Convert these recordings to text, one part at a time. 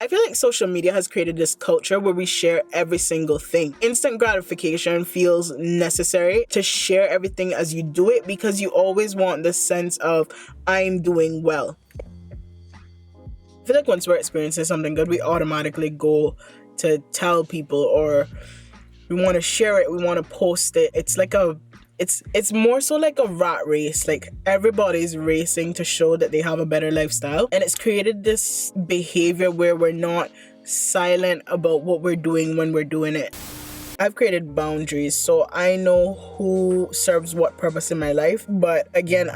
I feel like social media has created this culture where we share every single thing. Instant gratification feels necessary to share everything as you do it because you always want the sense of, I'm doing well. I feel like once we're experiencing something good, we automatically go to tell people, or we want to share it, we want to post it. It's more so like a rat race. Like, everybody's racing to show that they have a better lifestyle, and it's created this behavior where we're not silent about what we're doing when we're doing it. I've created boundaries, so I know who serves what purpose in my life. But again,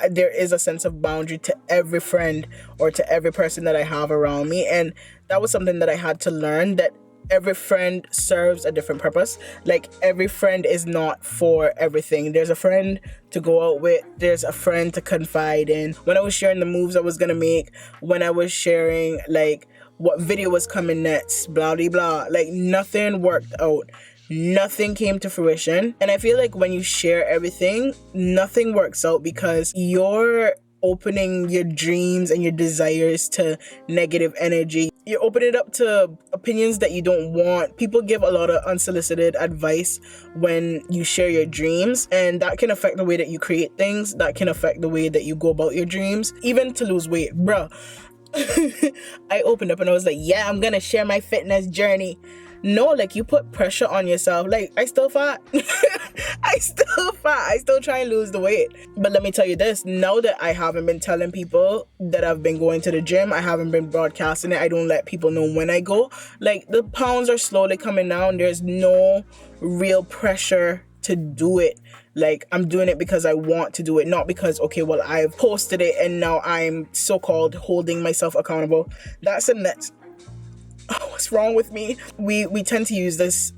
there is a sense of boundary to every friend or to every person that I have around me, and that was something that I had to learn, that every friend serves a different purpose. Like, every friend is not for everything. There's a friend to go out with, there's a friend to confide in. When I was sharing the moves I was gonna make, when I was sharing like what video was coming next, blah blah blah, like nothing worked out. Nothing came to fruition. And I feel like when you share everything, nothing works out because you're opening your dreams and your desires to negative energy. You open it up to opinions that you don't want. People give a lot of unsolicited advice when you share your dreams, and that can affect the way that you create things. That can affect the way that you go about your dreams. Even to lose weight, bruh. I opened up and I was like, yeah, I'm gonna share my fitness journey. No, like, you put pressure on yourself. Like, I still fat. I still try and lose the weight. But let me tell you this, now that I haven't been telling people that I've been going to the gym, I haven't been broadcasting it, I don't let people know when I go, like, the pounds are slowly coming down. There's no real pressure to do it. Like, I'm doing it because I want to do it, not because, okay, well, I've posted it and now I'm so-called holding myself accountable. That's a net. Oh, what's wrong with me? We tend to use this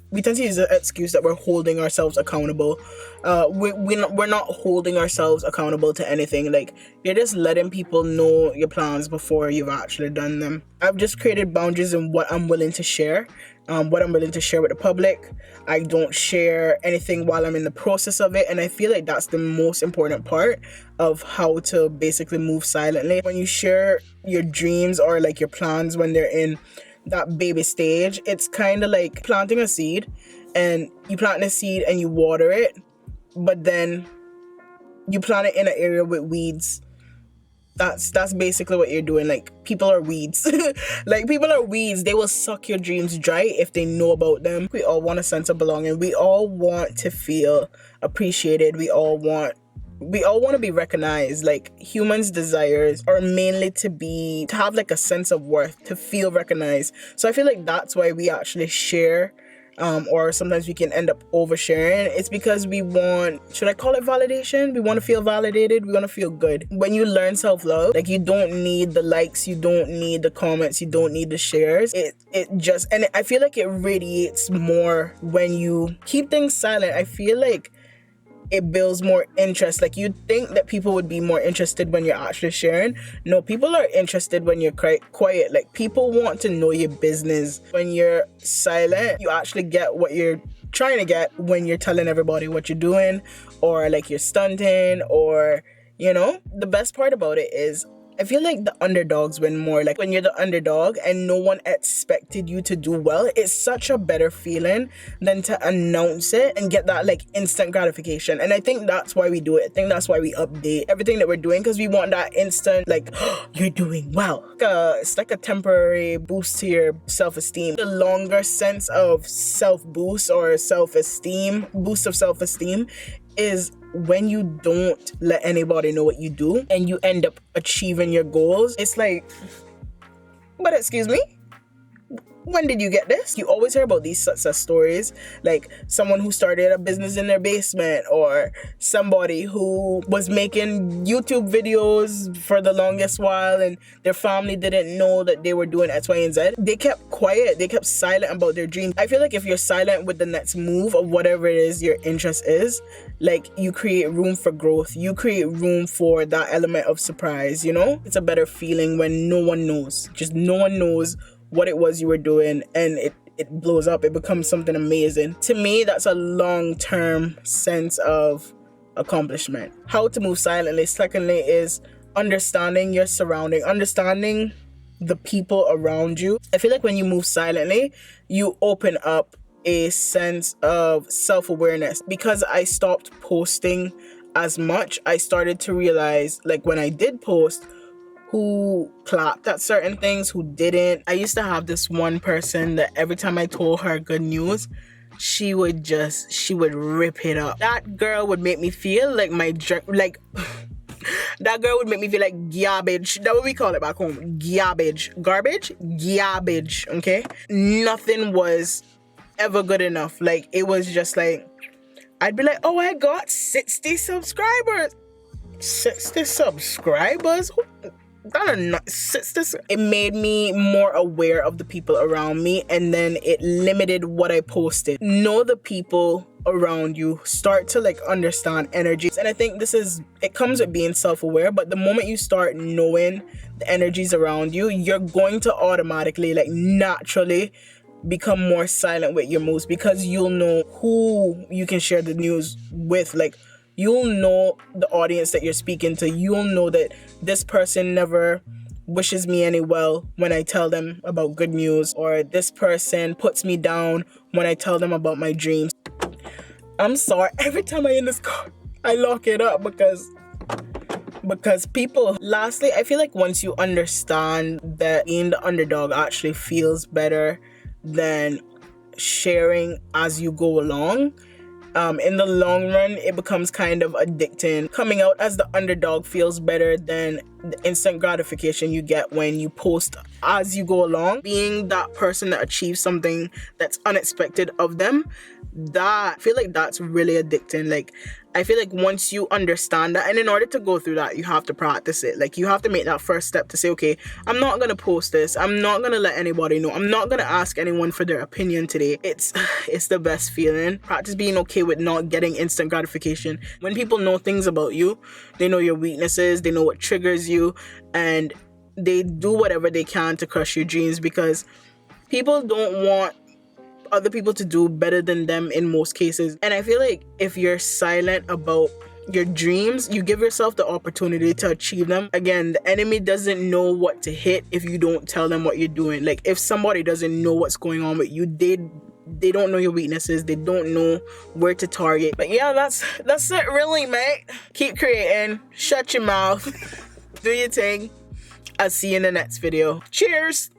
the excuse that we're holding ourselves accountable. We're not holding ourselves accountable to anything. Like, you're just letting people know your plans before you've actually done them. I've just created boundaries in what I'm willing to share, what I'm willing to share with the public. I don't share anything while I'm in the process of it, and I feel like that's the most important part of how to basically move silently. When you share your dreams or like your plans when they're in that baby stage, it's kind of like planting a seed, and you plant a seed and you water it, but then you plant it in an area with weeds. That's basically what you're doing. Like, people are weeds. Like, people are weeds. They will suck your dreams dry if they know about them. We all want a sense of belonging. We all want to feel appreciated. We all want to be recognized. Like, humans' desires are mainly to have like a sense of worth, to feel recognized. So I feel like that's why we actually share, or sometimes we can end up oversharing. It's because we want, should I call it validation? We want to feel validated. We want to feel good. When you learn self-love, like, you don't need the likes, you don't need the comments, you don't need the shares. It just, and I feel like it radiates more when you keep things silent. I feel like it builds more interest. Like, you'd think that people would be more interested when you're actually sharing. No, people are interested when you're quiet. Like, people want to know your business. When you're silent, you actually get what you're trying to get when you're telling everybody what you're doing, or like you're stunting, or, you know. The best part about it is, I feel like the underdogs win more. Like, when you're the underdog and no one expected you to do well, it's such a better feeling than to announce it and get that like instant gratification. And I think that's why we do it. I think that's why we update everything that we're doing, because we want that instant, like, you're doing well. It's like a temporary boost to your self-esteem. The longer sense of self-boost or self-esteem, boost of self-esteem, is when you don't let anybody know what you do and you end up achieving your goals. It's like, but excuse me, when did you get this? You always hear about these success stories, like someone who started a business in their basement, or somebody who was making YouTube videos for the longest while and their family didn't know that they were doing X, Y, and Z. They kept quiet. They kept silent about their dreams. I feel like if you're silent with the next move of whatever it is your interest is, like, you create room for growth. You create room for that element of surprise, you know? It's a better feeling when no one knows. Just no one knows what it was you were doing, and it blows up. It becomes something amazing. To me, that's a long-term sense of accomplishment. How to move silently, secondly, is understanding your surrounding, understanding the people around you. I feel like when you move silently, you open up a sense of self-awareness. Because I stopped posting as much, I started to realize, like, when I did post, who clapped at certain things, who didn't. I used to have this one person that every time I told her good news, she would rip it up. That girl would make me feel like that girl would make me feel like garbage. That's what we call it back home. Garbage. Garbage? Garbage. Okay? Nothing was ever good enough. Like, it was just like, I'd be like, oh, I got 60 subscribers. 60 subscribers? It made me more aware of the people around me, and then it limited what I posted. Know the people around you, start to like understand energies. And I think it comes with being self-aware, but the moment you start knowing the energies around you, you're going to automatically, like, naturally become more silent with your moves, because you'll know who you can share the news with. Like, you'll know the audience that you're speaking to. You'll know that this person never wishes me any well when I tell them about good news, or this person puts me down when I tell them about my dreams. I'm sorry, every time I in this car, I lock it up because people. Lastly, I feel like once you understand that being the underdog actually feels better than sharing as you go along, in the long run, it becomes kind of addicting. Coming out as the underdog feels better than the instant gratification you get when you post as you go along. Being that person that achieves something that's unexpected of them, I feel like that's really addicting. Like, I feel like once you understand that, and in order to go through that, you have to practice it. Like, you have to make that first step to say, okay, I'm not gonna post this. I'm not gonna let anybody know. I'm not gonna ask anyone for their opinion today. It's the best feeling. Practice being okay with not getting instant gratification. When people know things about you, they know your weaknesses, they know what triggers you, and they do whatever they can to crush your dreams, because people don't want other people to do better than them in most cases. And I feel like if you're silent about your dreams, you give yourself the opportunity to achieve them. Again, the enemy doesn't know what to hit if you don't tell them what you're doing. Like, if somebody doesn't know what's going on with you, they don't know your weaknesses, they don't know where to target. But yeah, that's it really, mate. Keep creating, shut your mouth, do your thing. I'll see you in the next video. Cheers.